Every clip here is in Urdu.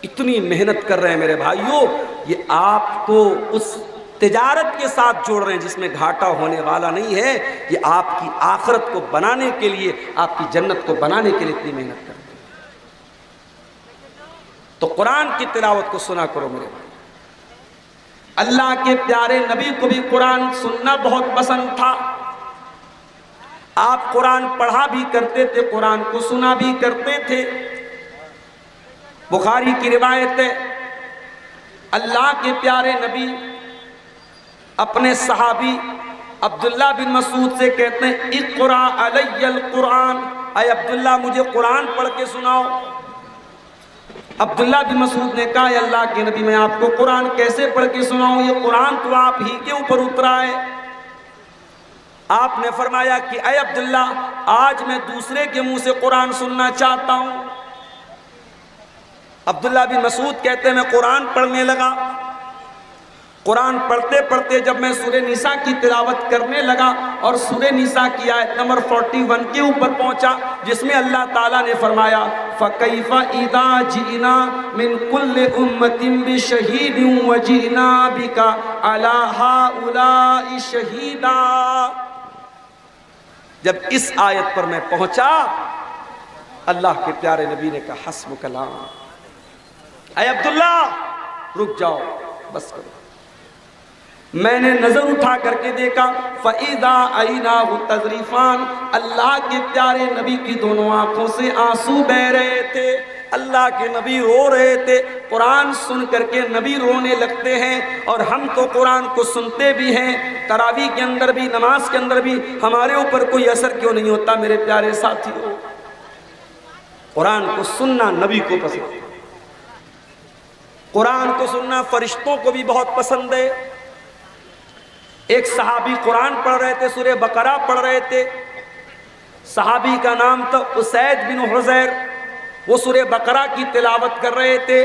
اتنی محنت کر رہے ہیں میرے بھائیوں، یہ آپ کو اس تجارت کے ساتھ جوڑ رہے ہیں جس میں گھاٹا ہونے والا نہیں ہے، یہ آپ کی آخرت کو بنانے کے لیے، آپ کی جنت کو بنانے کے لیے اتنی محنت کر رہے ہیں۔ تو قرآن کی تلاوت کو سنا کرو میرے بھائی۔ اللہ کے پیارے نبی کو بھی قرآن سننا بہت پسند تھا، آپ قرآن پڑھا بھی کرتے تھے، قرآن کو سنا بھی کرتے تھے۔ بخاری کی روایت ہے، اللہ کے پیارے نبی اپنے صحابی عبداللہ بن مسعود سے کہتے ہیں اقرأ علی القرآن، اے عبداللہ مجھے قرآن پڑھ کے سناؤ۔ عبداللہ بن مسعود نے کہا اے اللہ کے نبی میں آپ کو قرآن کیسے پڑھ کے سناؤں، یہ قرآن تو آپ ہی کے اوپر اترا ہے۔ آپ نے فرمایا کہ اے عبداللہ آج میں دوسرے کے منہ سے قرآن سننا چاہتا ہوں۔ عبداللہ بن مسعود کہتے ہیں میں قرآن پڑھنے لگا، قرآن پڑھتے پڑھتے جب میں سورہ نساء کی تلاوت کرنے لگا اور سورہ نساء کی آیت نمبر 41 کے اوپر پہنچا جس میں اللہ تعالیٰ نے فرمایا فَكَيْفَ إِذَا جِئْنَا مِن كُلِّ أُمَّةٍ بِشَهِيدٍ وَجِئْنَا بِكَ عَلَى هَؤُلَاءِ شَهِيدًا۔ جب اس آیت پر میں پہنچا، اللہ کے پیارے نبی نے کہا حسب کلام، اے عبداللہ رک جاؤ، بس کرو۔ میں نے نظر اٹھا کر کے دیکھا فَإِذَا عَيْنَاهُ تَذْرِفَانِ، اللہ کے پیارے نبی کی دونوں آنکھوں سے آنسو بہہ رہے تھے، اللہ کے نبی رو رہے تھے۔ قرآن سن کر کے نبی رونے لگتے ہیں، اور ہم تو قرآن کو سنتے بھی ہیں، تراویح کے اندر بھی، نماز کے اندر بھی، ہمارے اوپر کوئی اثر کیوں نہیں ہوتا میرے پیارے ساتھیوں؟ قرآن کو سننا نبی کو پسند ہے، قرآن کو سننا فرشتوں کو بھی بہت پسند ہے۔ ایک صحابی قرآن پڑھ رہے تھے، سورہ بقرہ پڑھ رہے تھے، صحابی کا نام تھا اسید بن حضیر، وہ سورہ بقرہ کی تلاوت کر رہے تھے،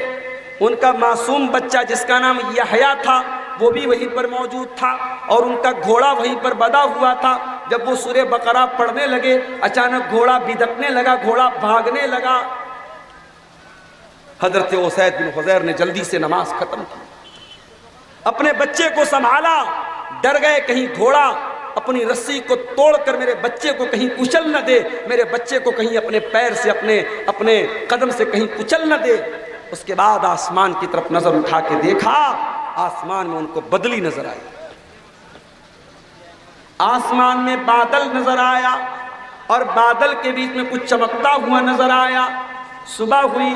ان کا معصوم بچہ جس کا نام یحییٰ تھا وہ بھی وہیں پر موجود تھا، اور ان کا گھوڑا وہیں پر بندھا ہوا تھا۔ جب وہ سورہ بقرہ پڑھنے لگے اچانک گھوڑا بدکنے لگا، گھوڑا بھاگنے لگا۔ حضرت اسید بن حضیر نے جلدی سے نماز ختم کی، اپنے بچے کو سنبھالا، ڈر گئے کہیں گھوڑا اپنی رسی کو توڑ کر میرے بچے کو کہیں کچل نہ دے، میرے بچے کو کہیں اپنے پیر سے اپنے قدم سے کہیں کچل نہ دے۔ اس کے بعد آسمان کی طرف نظر اٹھا کے دیکھا، آسمان میں ان کو بدلی نظر آئی، آسمان میں بادل نظر آیا، اور بادل کے بیچ میں کچھ چمکتا ہوا نظر آیا۔ صبح ہوئی،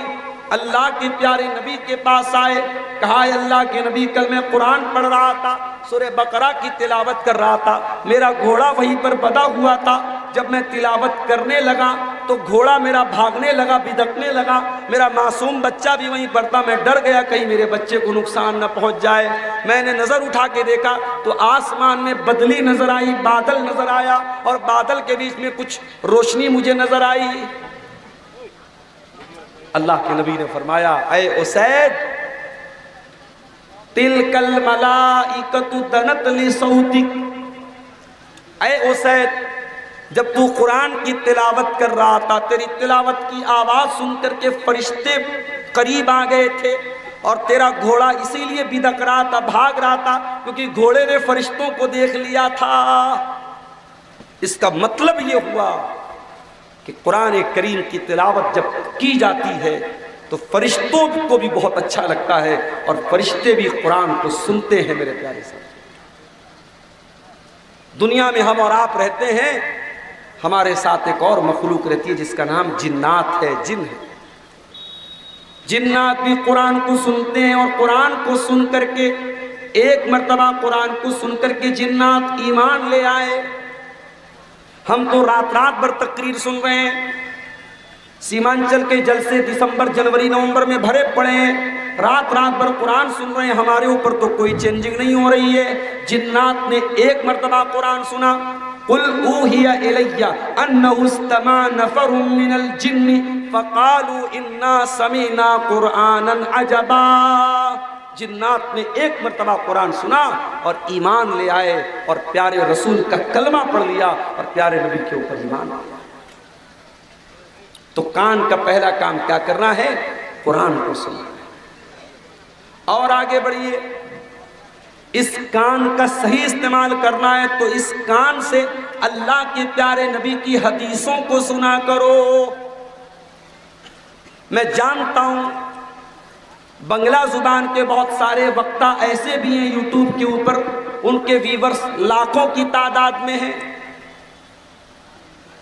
اللہ کے پیارے نبی کے پاس آئے، کہا اے اللہ کے نبی کل میں قرآن پڑھ رہا تھا، سورہ بقرہ کی تلاوت کر رہا تھا، میرا گھوڑا وہیں پر بندھا ہوا تھا، جب میں تلاوت کرنے لگا تو گھوڑا میرا بھاگنے لگا، بدکنے لگا، میرا معصوم بچہ بھی وہیں پر تھا، میں ڈر گیا کہیں میرے بچے کو نقصان نہ پہنچ جائے۔ میں نے نظر اٹھا کے دیکھا تو آسمان میں بدلی نظر آئی، بادل نظر آیا، اور بادل کے بیچ میں کچھ روشنی مجھے نظر آئی۔ اللہ کے نبی نے فرمایا اے اسید تلک الملائکۃ دنت لصوتک، اے اسید جب تو قرآن کی تلاوت کر رہا تھا، تیری تلاوت کی آواز سن کر کے فرشتے قریب آ گئے تھے، اور تیرا گھوڑا اسی لیے بدک رہا تھا، بھاگ رہا تھا کیونکہ گھوڑے نے فرشتوں کو دیکھ لیا تھا۔ اس کا مطلب یہ ہوا کہ قرآن کریم کی تلاوت جب کی جاتی ہے تو فرشتوں کو بھی بہت اچھا لگتا ہے، اور فرشتے بھی قرآن کو سنتے ہیں میرے پیارے ساتھ۔ دنیا میں ہم اور آپ رہتے ہیں، ہمارے ساتھ ایک اور مخلوق رہتی ہے جس کا نام جنات ہے، جن ہے۔ جنات بھی قرآن کو سنتے ہیں، اور قرآن کو سن کر کے ایک مرتبہ قرآن کو سن کر کے جنات ایمان لے آئے۔ ہم تو رات رات بھر تقریر سن رہے ہیں، سیمانچل کے جلسے دسمبر جنوری نومبر میں بھرے پڑے ہیں، رات رات بھر قرآن سن رہے ہیں، ہمارے اوپر تو کوئی چینجنگ نہیں ہو رہی ہے۔ جنات نے ایک مرتبہ قرآن سنا، قُلْ أُوحِيَ إِلَيَّ أَنَّهُ اسْتَمَعَ نَفَرٌ مِّنَ الْجِنِّ فَقَالُوا إِنَّا سَمِعْنَا قُرْآنًا عَجَبًا۔ جنات نے ایک مرتبہ قرآن سنا اور ایمان لے آئے، اور پیارے رسول کا کلمہ پڑھ لیا، اور پیارے نبی کے اوپر ایمان لیا۔ تو کان کا پہلا کام کیا کرنا ہے؟ قرآن کو سننا ہے۔ اور آگے بڑھیے، اس کان کا صحیح استعمال کرنا ہے تو اس کان سے اللہ کے پیارے نبی کی حدیثوں کو سنا کرو۔ میں جانتا ہوں بنگلہ زبان کے بہت سارے وقتہ ایسے بھی ہیں یوٹیوب کے اوپر، ان کے ویورز لاکھوں کی تعداد میں ہیں،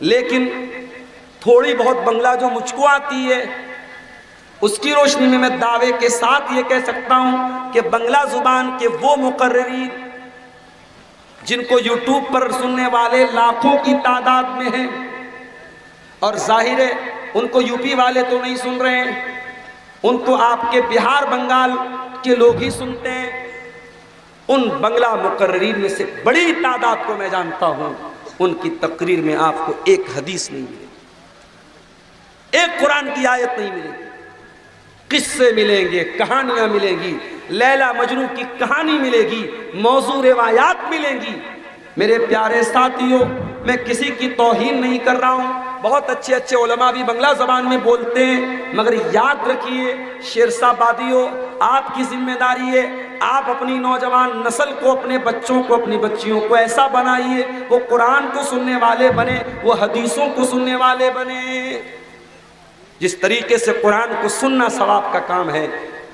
لیکن تھوڑی بہت بنگلہ جو مجھ کو آتی ہے اس کی روشنی میں دعوے کے ساتھ یہ کہہ سکتا ہوں کہ بنگلہ زبان کے وہ مقررین جن کو یوٹیوب پر سننے والے لاکھوں کی تعداد میں ہیں، اور ظاہر ہے ان کو یو پی والے تو نہیں سن رہے ہیں، ان کو آپ کے بہار بنگال کے لوگ ہی سنتے ہیں، ان بنگلہ مقررین میں سے بڑی تعداد کو میں جانتا ہوں، ان کی تقریر میں آپ کو ایک حدیث نہیں ملے گی، ایک قرآن کی آیت نہیں ملے گی، قصے ملیں گے، کہانیاں ملیں گی، لیلا مجنو کی کہانی ملے گی، موضوع روایات ملیں گی۔ میرے پیارے ساتھیوں، میں کسی کی توہین نہیں کر رہا ہوں، بہت اچھے اچھے علماء بھی بنگلہ زبان میں بولتے ہیں، مگر یاد رکھیے شیرشاہ بادیوں، آپ کی ذمہ داری ہے آپ اپنی نوجوان نسل کو، اپنے بچوں کو، اپنی بچیوں کو ایسا بنائیے وہ قرآن کو سننے والے بنے، وہ حدیثوں کو سننے والے بنے۔ جس طریقے سے قرآن کو سننا ثواب کا کام ہے،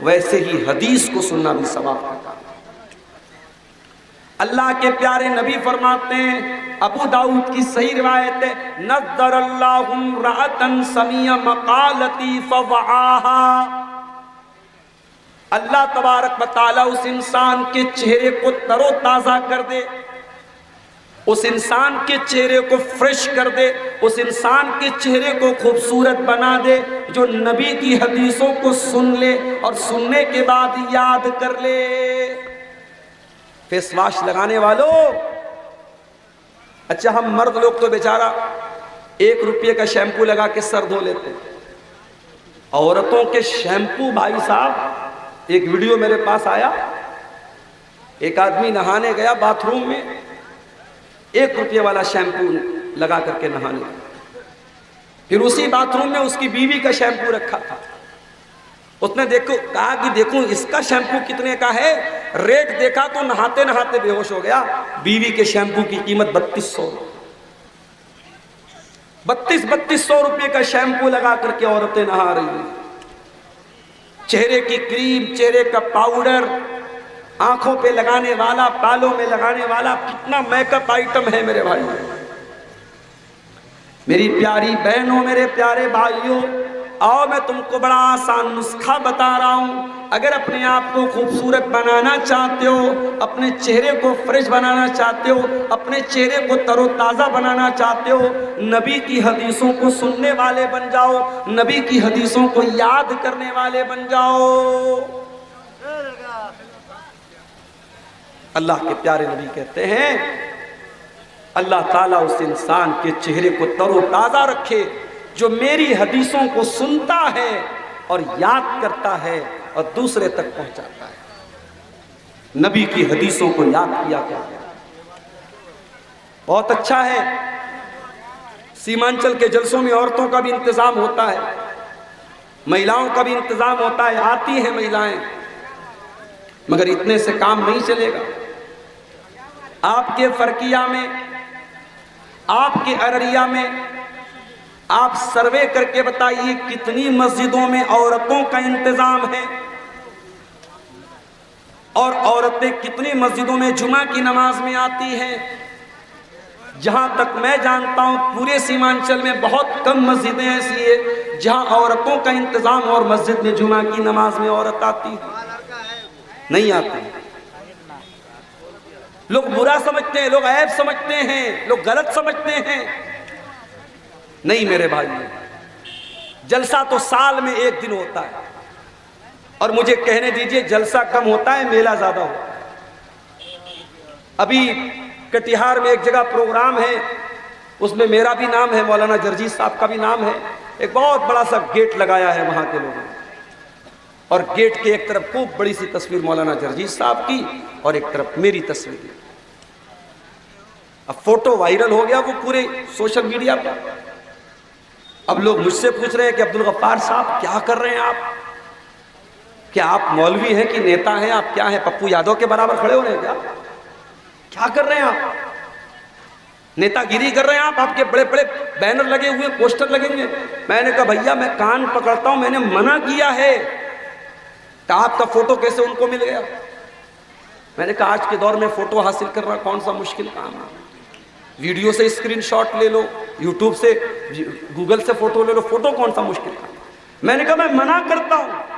ویسے ہی حدیث کو سننا بھی ثواب کا کام ہے۔ اللہ کے پیارے نبی فرماتے ہیں، ابو داؤد کی صحیح روایت ہے، نضر اللہ امرأۃ سمع مقالتی فوعاها، اللہ تبارک و تعالیٰ اس انسان کے چہرے کو تر و تازہ کر دے، اس انسان کے چہرے کو فریش کر دے، اس انسان کے چہرے کو خوبصورت بنا دے جو نبی کی حدیثوں کو سن لے اور سننے کے بعد یاد کر لے۔ فیس واش لگانے والوں، اچھا ہم مرد لوگ تو بیچارہ 1 روپے کا شیمپو لگا کے سر دھو لیتے ہیں، عورتوں کے شیمپو بھائی صاحب، ایک ویڈیو میرے پاس آیا، ایک آدمی نہانے گیا باتھ روم میں، 1 روپے والا شیمپو لگا کر کے نہانے گیا، پھر اسی باتھ روم میں اس کی بیوی کا شیمپو رکھا تھا، اس نے کہا کہ دیکھوں اس کا شیمپو کتنے کا ہے، ریٹ دیکھا تو نہاتے نہاتے بے ہوش ہو گیا، بیوی کے شیمپو کی قیمت 3200، 3200 روپے کا شیمپو لگا کر کے عورتیں نہا رہی ہیں، چہرے کی کریم، چہرے کا پاؤڈر، آنکھوں پہ لگانے والا، بالوں میں لگانے والا، کتنا میک اپ آئٹم ہے میرے بھائی، میری پیاری بہنوں، میرے پیارے بھائیوں، آؤ میں تم کو بڑا آسان نسخہ بتا رہا ہوں، اگر اپنے آپ کو خوبصورت بنانا چاہتے ہو، اپنے چہرے کو فریش بنانا چاہتے ہو، اپنے چہرے کو تر و تازہ بنانا چاہتے ہو، نبی کی حدیثوں کو سننے والے بن جاؤ، نبی کی حدیثوں کو یاد کرنے والے بن جاؤ۔ اللہ کے پیارے نبی کہتے ہیں اللہ تعالیٰ اس انسان کے چہرے کو تر و تازہ رکھے جو میری حدیثوں کو سنتا ہے اور یاد کرتا ہے اور دوسرے تک پہنچاتا ہے۔ نبی کی حدیثوں کو یاد کیا کرتا ہے۔ بہت اچھا ہے، سیمانچل کے جلسوں میں عورتوں کا بھی انتظام ہوتا ہے، مہیلاؤں کا بھی انتظام ہوتا ہے، آتی ہیں مہیلائیں، مگر اتنے سے کام نہیں چلے گا۔ آپ کے فرقیہ میں، آپ کے ارریہ میں، آپ سروے کر کے بتائیے کتنی مسجدوں میں عورتوں کا انتظام ہے، اور عورتیں کتنی مسجدوں میں جمعہ کی نماز میں آتی ہیں۔ جہاں تک میں جانتا ہوں پورے سیمانچل میں بہت کم مسجدیں ایسی ہیں جہاں عورتوں کا انتظام اور مسجد میں جمعہ کی نماز میں عورت آتی ہے، نہیں آتی۔ لوگ برا سمجھتے ہیں، لوگ عیب سمجھتے ہیں، لوگ غلط سمجھتے ہیں، نہیں میرے بھائی، جلسہ تو سال میں 1 دن ہوتا ہے، اور مجھے کہنے دیجئے جلسہ کم ہوتا ہے میلہ زیادہ ہوتا ہے۔ ابھی کٹیہار میں ایک جگہ پروگرام ہے، اس میں میرا بھی نام ہے، مولانا جرجیز صاحب کا بھی نام ہے، ایک بہت بڑا سا گیٹ لگایا ہے وہاں کے لوگوں نے، اور گیٹ کے ایک طرف خوب بڑی سی تصویر مولانا جرجیز صاحب کی اور ایک طرف میری تصویر۔ اب فوٹو وائرل ہو گیا وہ پورے سوشل میڈیا پر، اب لوگ مجھ سے پوچھ رہے ہیں کہ عبدالغفار صاحب کیا کر رہے ہیں آپ، کہ آپ مولوی ہیں کہ نیتا ہیں؟ آپ کیا ہیں؟ پپو یادو کے برابر کھڑے ہو رہے ہیں کیا کر رہے ہیں آپ؟ نیتا گیری کر رہے ہیں آپ کے بڑے بڑے بینر لگے ہوئے، پوسٹر لگیں گے۔ میں نے کہا بھیا میں کان پکڑتا ہوں، میں نے منع کیا ہے، کہ آپ کا فوٹو کیسے ان کو مل گیا؟ میں نے کہا آج کے دور میں فوٹو حاصل کرنا کون سا مشکل کام ہے؟ ویڈیو سے اسکرین شاٹ لے لو، یوٹیوب سے، گوگل سے فوٹو لے لو، فوٹو کون سا مشکل کام ہے؟ میں نے کہا میں منع کرتا ہوں۔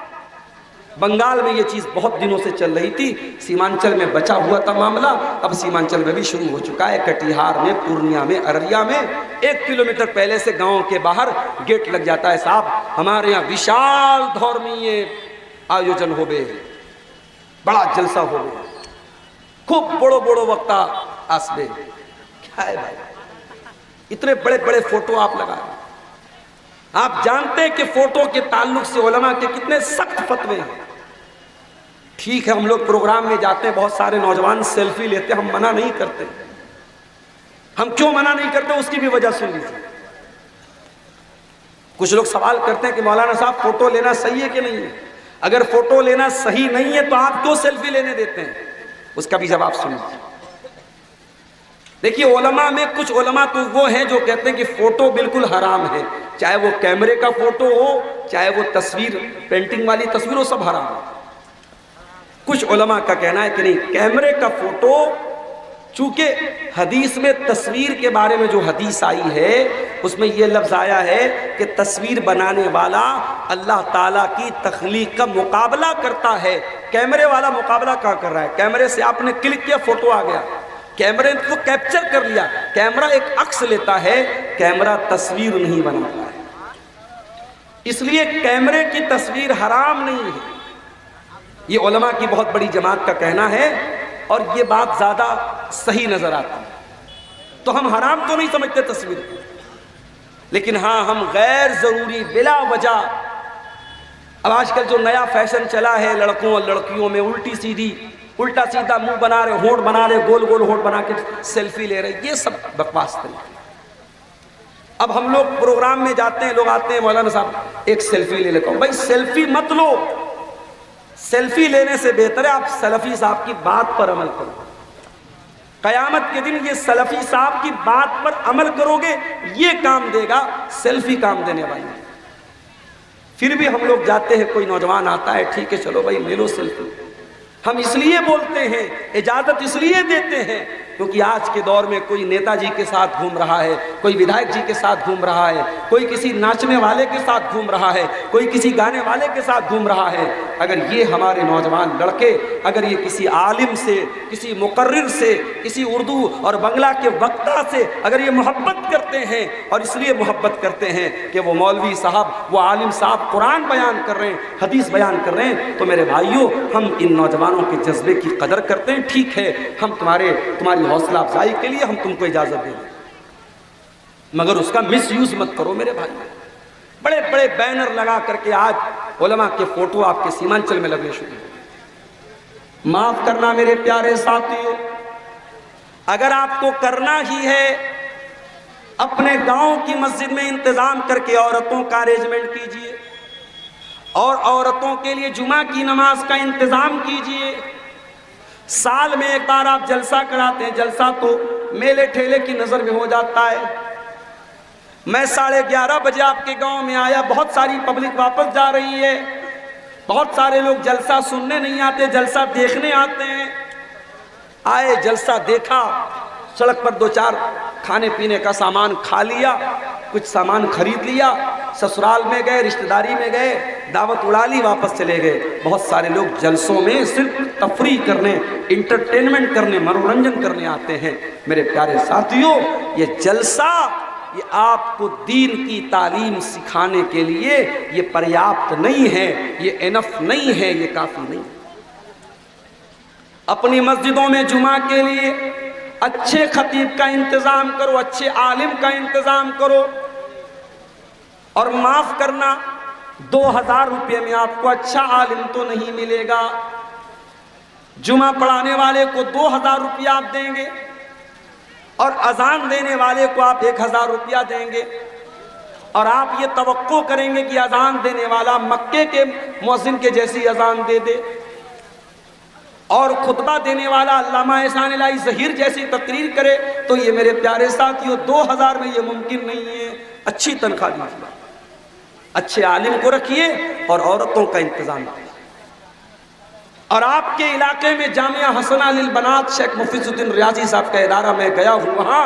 بنگال میں یہ چیز بہت دنوں سے چل رہی تھی، سیمانچل میں بچا ہوا تھا معاملہ، اب سیمانچل میں بھی شروع ہو چکا ہے، کٹیہار میں، پورنیہ میں، ارریا میں 1 کلومیٹر پہلے سے گاؤں کے باہر گیٹ لگ جاتا ہے۔ صاحب ہمارے یہاں وشال دھورمیہ آیوجن ہو بے، بڑا جلسہ ہو بے، خوب بڑو بڑو وقتا آسبے، کیا ہے بھائی اتنے بڑے بڑے فوٹو آپ لگا رہے ہیں؟ آپ جانتے ہیں کہ فوٹو کے تعلق سے علماء کے کتنے سخت فتوے ہیں۔ ٹھیک ہے ہم لوگ پروگرام میں جاتے ہیں، بہت سارے نوجوان سیلفی لیتے ہیں، ہم منع نہیں کرتے۔ ہم کیوں منع نہیں کرتے اس کی بھی وجہ سن لیجیے۔ کچھ لوگ سوال کرتے ہیں کہ مولانا صاحب فوٹو لینا صحیح ہے کہ نہیں ہے؟ اگر فوٹو لینا صحیح نہیں ہے تو آپ کیوں سیلفی لینے دیتے ہیں؟ اس کا بھی جواب سن لیجیے۔ دیکھیے علماء میں کچھ علماء تو وہ ہیں جو کہتے ہیں کہ فوٹو بالکل حرام ہے، چاہے وہ کیمرے کا فوٹو ہو، چاہے وہ تصویر پینٹنگ والی تصویر ہو، سب حرام ہے۔ کچھ علماء کا کہنا ہے کہ نہیں، کیمرے کا فوٹو، چونکہ حدیث میں تصویر کے بارے میں جو حدیث آئی ہے اس میں یہ لفظ آیا ہے کہ تصویر بنانے والا اللہ تعالیٰ کی تخلیق کا مقابلہ کرتا ہے۔ کیمرے والا مقابلہ کہاں کر رہا ہے؟ کیمرے سے آپ نے کلک کیا، فوٹو آ گیا، کیمرے نے تو کیپچر کر لیا۔ کیمرہ ایک عکس لیتا ہے، کیمرہ تصویر نہیں بناتا ہے۔ اس لیے کیمرے کی تصویر حرام نہیں ہے، یہ علماء کی بہت بڑی جماعت کا کہنا ہے، اور یہ بات زیادہ صحیح نظر آتی ہے۔ تو ہم حرام تو نہیں سمجھتے تصویر کو، لیکن ہاں ہم غیر ضروری بلا وجہ، اب آج کل جو نیا فیشن چلا ہے لڑکوں اور لڑکیوں میں، الٹا سیدھا منہ بنا رہے، ہونٹ بنا رہے، گول گول ہونٹ بنا کے سیلفی لے رہے، یہ سب بکواس طریقے۔ اب ہم لوگ پروگرام میں جاتے ہیں، لوگ آتے ہیں مولانا صاحب ایک سیلفی لے لیتا ہوں۔ بھائی سیلفی مت لو، سیلفی لینے سے بہتر ہے آپ سلفی صاحب کی بات پر عمل کرو۔ قیامت کے دن یہ سلفی صاحب کی بات پر عمل کرو گے، یہ کام دے گا، سیلفی کام دینے والی۔ پھر بھی ہم لوگ جاتے ہیں، کوئی نوجوان آتا ہے، ٹھیک ہے چلو بھائی لے لو سیلفی۔ ہم اس لیے بولتے ہیں، اجازت اس لیے دیتے ہیں کیونکہ آج کے دور میں کوئی نیتا جی کے ساتھ گھوم رہا ہے، کوئی ودھائک جی کے ساتھ گھوم رہا ہے، کوئی کسی ناچنے والے کے ساتھ گھوم رہا ہے، کوئی کسی گانے والے کے ساتھ گھوم رہا ہے۔ اگر یہ ہمارے نوجوان لڑکے اگر یہ کسی عالم سے، کسی مقرر سے، کسی اردو اور بنگلہ کے وکتا سے اگر یہ محبت کرتے ہیں، اور اس لیے محبت کرتے ہیں کہ وہ مولوی صاحب، وہ عالم صاحب قرآن بیان کر رہے ہیں، حدیث بیان کر رہے ہیں، تو میرے بھائیوں ہم ان نوجوانوں کے جذبے کی قدر کرتے ہیں۔ ٹھیک ہے ہم تمہاری حوصلہ افزائی کے لیے ہم تم کو اجازت دیں گے، مگر اس کا مس یوز مت کرو میرے بھائی۔ بڑے بڑے بینر لگا کر کے آج علماء کے فوٹو آپ کے سیمانچل میں لگنے شروع ہیں۔ معاف کرنا میرے پیارے ساتھیوں، اگر آپ کو کرنا ہی ہے اپنے گاؤں کی مسجد میں انتظام کر کے عورتوں کا ارینجمنٹ کیجئے، اور عورتوں کے لیے جمعہ کی نماز کا انتظام کیجئے۔ سال میں ایک بار آپ جلسہ کراتے ہیں، جلسہ تو میلے ٹھیلے کی نظر میں ہو جاتا ہے۔ میں 11:30 بجے آپ کے گاؤں میں آیا، بہت ساری پبلک واپس جا رہی ہے، بہت سارے لوگ جلسہ سننے نہیں آتے، جلسہ دیکھنے آتے ہیں۔ آئے جلسہ دیکھا، سڑک پر 2-4 کھانے پینے کا سامان کھا لیا، کچھ سامان خرید لیا، سسرال میں گئے، رشتہ داری میں گئے، دعوت اڑا لی، واپس چلے گئے۔ بہت سارے لوگ جلسوں میں صرف تفریح کرنے، انٹرٹینمنٹ کرنے، منورنجن کرنے آتے ہیں۔ میرے پیارے ساتھیوں، یہ جلسہ یہ آپ کو دین کی تعلیم سکھانے کے لیے یہ پریاپت نہیں ہے، یہ انف نہیں ہے، یہ کافی نہیں ہے۔ اپنی مسجدوں میں جمعہ کے لیے اچھے خطیب کا انتظام کرو، اچھے عالم کا انتظام کرو، اور معاف کرنا 2000 روپے میں آپ کو اچھا عالم تو نہیں ملے گا۔ جمعہ پڑھانے والے کو 2000 روپیہ آپ دیں گے، اور اذان دینے والے کو آپ 1000 روپیہ دیں گے، اور آپ یہ توقع کریں گے کہ اذان دینے والا مکے کے مؤذن کے جیسی اذان دے دے اور خطبہ دینے والا علامہ احسان الہی ظہیر جیسی تقریر کرے، تو یہ میرے پیارے ساتھیوں 2000 میں یہ ممکن نہیں ہے۔ اچھی تنخواہ دیجیے، اچھے عالم کو رکھیے اور عورتوں کا انتظام کیجیے۔ اور آپ کے علاقے میں جامعہ حسنہ للبنات شیخ مفیظ الدین ریاضی صاحب کا ادارہ میں گیا ہوں، وہاں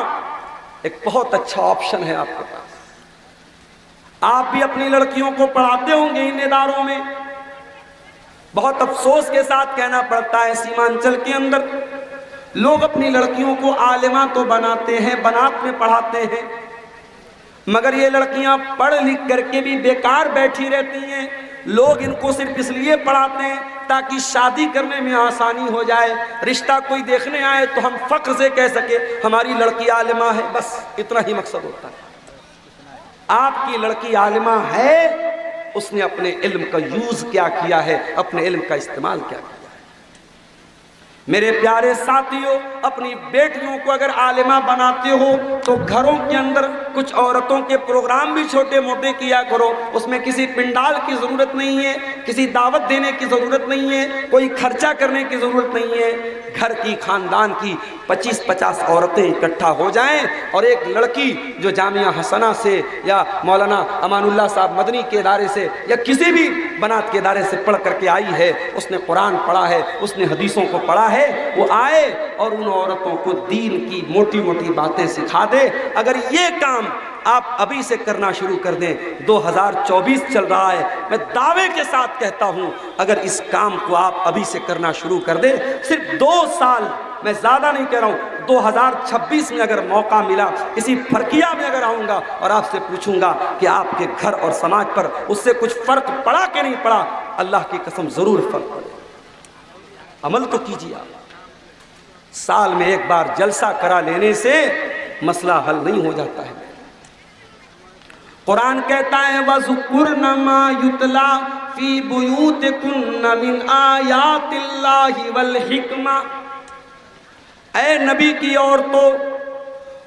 ایک بہت اچھا آپشن ہے آپ کے پاس۔ آپ بھی اپنی لڑکیوں کو پڑھاتے ہوں گے ان اداروں میں۔ بہت افسوس کے ساتھ کہنا پڑتا ہے سیمانچل کے اندر لوگ اپنی لڑکیوں کو عالمہ تو بناتے ہیں، بنات میں پڑھاتے ہیں، مگر یہ لڑکیاں پڑھ لکھ کر کے بھی بیکار بیٹھی رہتی ہیں۔ لوگ ان کو صرف اس لیے پڑھاتے ہیں تاکہ شادی کرنے میں آسانی ہو جائے، رشتہ کوئی دیکھنے آئے تو ہم فخر سے کہہ سکے ہماری لڑکی عالمہ ہے، بس اتنا ہی مقصد ہوتا ہے۔ آپ کی لڑکی عالمہ ہے، اس نے اپنے علم کا یوز کیا کیا ہے، اپنے علم کا استعمال کیا کیا ہے۔ میرے پیارے ساتھیوں، اپنی بیٹیوں کو اگر عالمہ بناتے ہو تو گھروں کے اندر کچھ عورتوں کے پروگرام بھی چھوٹے موٹے کیا کرو۔ اس میں کسی پنڈال کی ضرورت نہیں ہے، کسی دعوت دینے کی ضرورت نہیں ہے، کوئی خرچہ کرنے کی ضرورت نہیں ہے۔ گھر کی خاندان کی 25-50 عورتیں اکٹھا ہو جائیں اور ایک لڑکی جو جامعہ حسنہ سے یا مولانا امان اللہ صاحب مدنی کے ادارے سے یا کسی بھی بنات کے ادارے سے پڑھ کر کے آئی ہے، اس نے قرآن پڑھا ہے، اس نے حدیثوں کو پڑھا ہے، وہ آئے اور ان عورتوں کو دین کی موٹی موٹی باتیں سکھا دے۔ اگر یہ کام آپ ابھی سے کرنا شروع کر دیں، 2024 چل رہا ہے، میں دعوے کے ساتھ کہتا ہوں اگر اس کام کو آپ ابھی سے کرنا شروع کر دیں، صرف 2 سال، میں زیادہ نہیں کہہ رہا ہوں، 2026 میں اگر موقع ملا، کسی فرقیہ میں اگر آؤں گا اور آپ سے پوچھوں گا کہ آپ کے گھر اور سماج پر اس سے کچھ فرق پڑا کہ نہیں پڑا، اللہ کی قسم ضرور فرق پڑے۔ عمل تو کیجیے آپ۔ سال میں ایک بار جلسہ کرا لینے سے مسئلہ حل نہیں ہو جاتا ہے۔ قرآن کہتا ہے وَذُكُرْنَ مَا يُتْلَى فِي بُيُوتِكُنَّ مِنْ آيَاتِ اللَّهِ وَالْحِكْمَةِ۔ اے نبی کی عورتوں،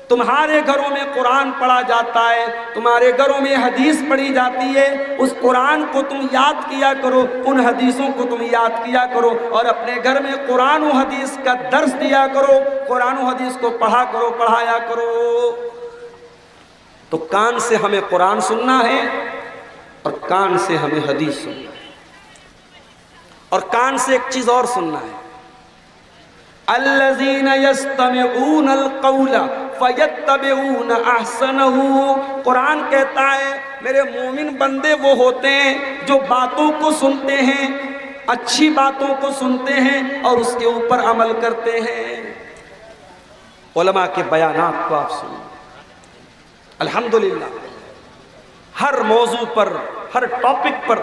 تمہارے گھروں میں قرآن پڑھا جاتا ہے، تمہارے گھروں میں حدیث پڑھی جاتی ہے، اس قرآن کو تم یاد کیا کرو، ان حدیثوں کو تم یاد کیا کرو اور اپنے گھر میں قرآن و حدیث کا درس دیا کرو، قرآن و حدیث کو پڑھا کرو، پڑھایا کرو۔ تو کان سے ہمیں قرآن سننا ہے اور کان سے ہمیں حدیث سننا ہے، اور کان سے ایک چیز اور سننا ہے، الذین یستمعون القول فیتبعون احسنہ۔ قرآن کہتا ہے میرے مومن بندے وہ ہوتے ہیں جو باتوں کو سنتے ہیں، اچھی باتوں کو سنتے ہیں اور اس کے اوپر عمل کرتے ہیں۔ علماء کے بیانات کو آپ سنیں، الحمدللہ ہر موضوع پر، ہر ٹاپک پر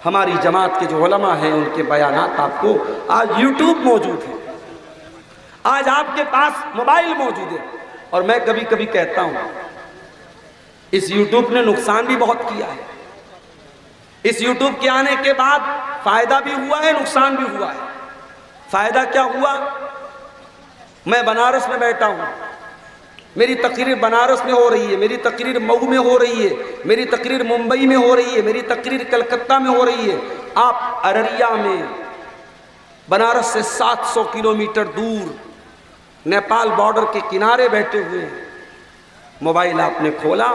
ہماری جماعت کے جو علماء ہیں ان کے بیانات آپ کو آج یوٹیوب موجود ہے، آج آپ کے پاس موبائل موجود ہے۔ اور میں کبھی کبھی کہتا ہوں اس یوٹیوب نے نقصان بھی بہت کیا ہے۔ اس یوٹیوب کے آنے کے بعد فائدہ بھی ہوا ہے، نقصان بھی ہوا ہے۔ فائدہ کیا ہوا؟ میں بنارس میں بیٹھا ہوں، میری تقریر بنارس میں ہو رہی ہے، میری تقریر مئو میں ہو رہی ہے، میری تقریر ممبئی میں ہو رہی ہے، میری تقریر کلکتہ میں ہو رہی ہے۔ آپ ارریہ میں بنارس سے 700 کلومیٹر دور نیپال بارڈر کے کنارے بیٹھے ہوئے ہیں، موبائل آپ نے کھولا،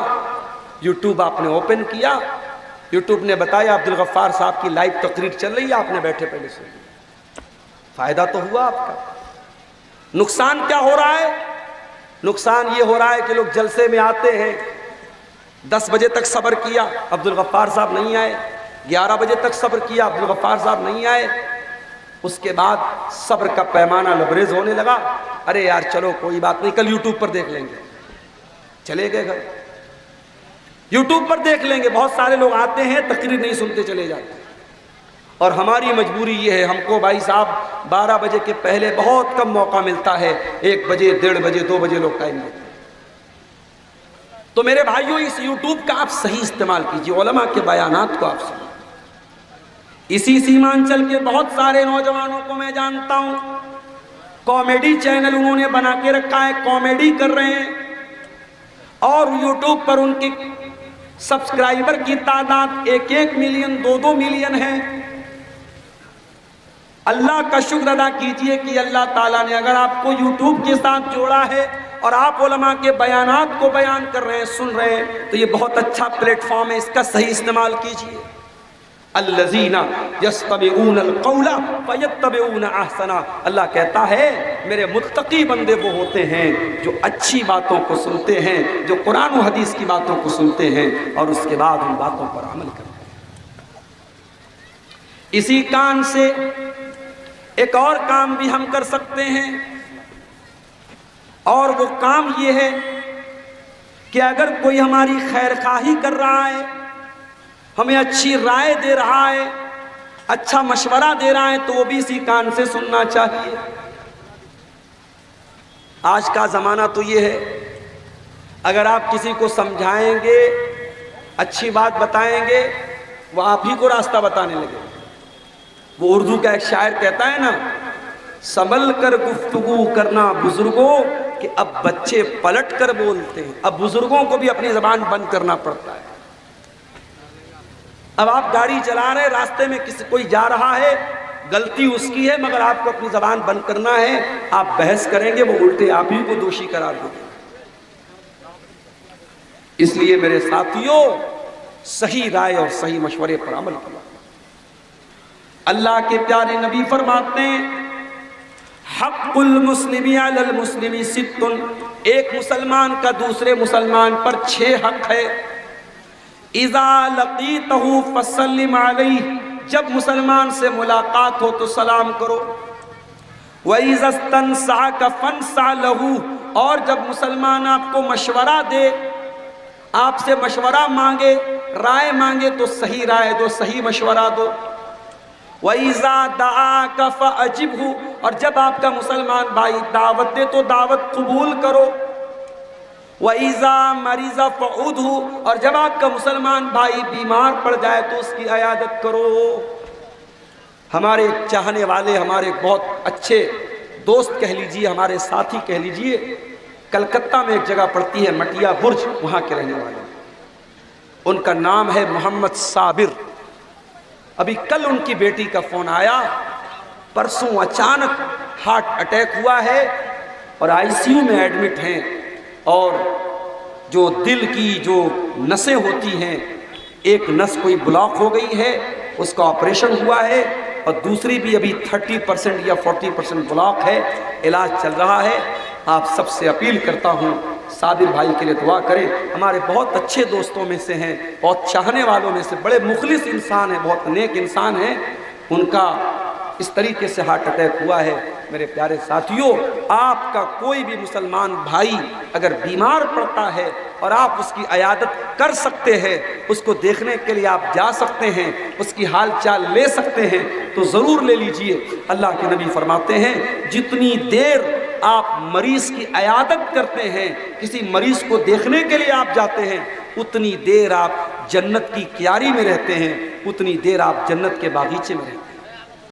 یوٹیوب آپ نے اوپن کیا، یوٹیوب نے بتایا عبدالغفار صاحب کی لائیو تقریر چل رہی ہے، آپ نے بیٹھے پہلے سے۔ فائدہ تو ہوا آپ کا۔ نقصان کیا ہو رہا ہے؟ نقصان یہ ہو رہا ہے کہ لوگ جلسے میں آتے ہیں، 10 بجے تک صبر کیا، عبدالغفار صاحب نہیں آئے، 11 بجے تک صبر کیا، عبدالغفار صاحب نہیں آئے، اس کے بعد صبر کا پیمانہ لبریز ہونے لگا، ارے یار چلو کوئی بات نہیں، کل یوٹیوب پر دیکھ لیں گے، چلے گئے گھر، یوٹیوب پر دیکھ لیں گے۔ بہت سارے لوگ آتے ہیں تقریر نہیں سنتے چلے جاتے ہیں، اور ہماری مجبوری یہ ہے، ہم کو بھائی صاحب 12 بجے کے پہلے بہت کم موقع ملتا ہے، 1 بجے 1:30 بجے 2 بجے لوگ ٹائم دیتے ہیں۔ تو میرے بھائیوں اس یوٹیوب کا آپ صحیح استعمال کیجیے، علماء کے بیانات کو آپ سنیں۔ اسی سیمانچل کے بہت سارے نوجوانوں کو میں جانتا ہوں، کامیڈی چینل انہوں نے بنا کے رکھا ہے، کامیڈی کر رہے ہیں، اور یوٹیوب پر ان کی سبسکرائبر کی تعداد 1-1 ملین 2-2 ملین ہے۔ اللہ کا شکر ادا کیجئے کہ اللہ تعالیٰ نے اگر آپ کو یوٹیوب کے ساتھ جوڑا ہے اور آپ علماء کے بیانات کو بیان کر رہے ہیں، سن رہے ہیں، تو یہ بہت اچھا پلیٹ فارم ہے، اس کا صحیح استعمال کیجئے۔ الذین یستمعون القول فیتبعون احسنہ، اللہ کہتا ہے میرے متقی بندے وہ ہوتے ہیں جو اچھی باتوں کو سنتے ہیں، جو قرآن و حدیث کی باتوں کو سنتے ہیں اور اس کے بعد ان باتوں پر عمل کرتے ہیں۔ اسی کان سے ایک اور کام بھی ہم کر سکتے ہیں، اور وہ کام یہ ہے کہ اگر کوئی ہماری خیر خواہی کر رہا ہے، ہمیں اچھی رائے دے رہا ہے، اچھا مشورہ دے رہا ہے، تو وہ بھی اسی کان سے سننا چاہیے۔ آج کا زمانہ تو یہ ہے، اگر آپ کسی کو سمجھائیں گے، اچھی بات بتائیں گے، وہ آپ ہی کو راستہ بتانے لگے۔ وہ اردو کا ایک شاعر کہتا ہے نا، سنبھل کر گفتگو کرنا بزرگوں، کہ اب بچے پلٹ کر بولتے ہیں۔ اب بزرگوں کو بھی اپنی زبان بند کرنا پڑتا ہے۔ اب آپ گاڑی چلا رہے، راستے میں کوئی جا رہا ہے، غلطی اس کی ہے، مگر آپ کو اپنی زبان بند کرنا ہے۔ آپ بحث کریں گے، وہ الٹے آپ ہی کو دوشی قرار دیں گے۔ اس لیے میرے ساتھیوں، صحیح رائے اور صحیح مشورے پر عمل کرو۔ اللہ کے پیارے نبی فرماتے ہیں، حق المسلم علی المسلم ست، ایک مسلمان کا دوسرے مسلمان پر 6 حق ہے۔ اذا لقیتہ فسلم علیہ، جب مسلمان سے ملاقات ہو تو سلام کرو۔ وَإِذَا اسْتَنْصَحَكَ فَانْصَحْ لَهُ، اور جب مسلمان آپ کو مشورہ دے، آپ سے مشورہ مانگے، رائے مانگے، تو صحیح رائے دو، صحیح مشورہ دو۔ وَإِذَا دَعَاكَ فَأَجِبْهُ، اور جب آپ کا مسلمان بھائی دعوت دے تو دعوت قبول کرو۔ وَإِذَا مَرِضَ فَعُودْهُ، اور جب آپ کا مسلمان بھائی بیمار پڑ جائے تو اس کی عیادت کرو۔ ہمارے چاہنے والے، ہمارے بہت اچھے دوست کہہ لیجئے، ہمارے ساتھی کہہ لیجئے، کلکتہ میں ایک جگہ پڑتی ہے مٹیا برج، وہاں کے رہنے والے، ان کا نام ہے محمد صابر۔ ابھی کل ان کی بیٹی کا فون آیا، پرسوں اچانک ہارٹ اٹیک ہوا ہے اور آئی سی یو میں ایڈمٹ ہیں، اور جو دل کی جو نسیں ہوتی ہیں، ایک نس کوئی بلاک ہو گئی ہے، اس کا آپریشن ہوا ہے، اور دوسری بھی ابھی 30% یا 40% بلاک ہے، علاج چل رہا ہے۔ آپ سب سے اپیل کرتا ہوں، صابر بھائی کے لیے دعا کریں۔ ہمارے بہت اچھے دوستوں میں سے ہیں، بہت چاہنے والوں میں سے، بڑے مخلص انسان ہیں، بہت نیک انسان ہیں، ان کا اس طریقے سے ہارٹ اٹیک ہوا ہے۔ میرے پیارے ساتھیوں، آپ کا کوئی بھی مسلمان بھائی اگر بیمار پڑتا ہے اور آپ اس کی عیادت کر سکتے ہیں، اس کو دیکھنے کے لیے آپ جا سکتے ہیں، اس کی حال چال لے سکتے ہیں، تو ضرور لے لیجئے۔ اللہ کے نبی فرماتے ہیں، جتنی دیر آپ مریض کی عیادت کرتے ہیں، کسی مریض کو دیکھنے کے لیے آپ جاتے ہیں، اتنی دیر آپ جنت کی کیاری میں رہتے ہیں، اتنی دیر آپ جنت کے باغیچے میں رہتے ہیں۔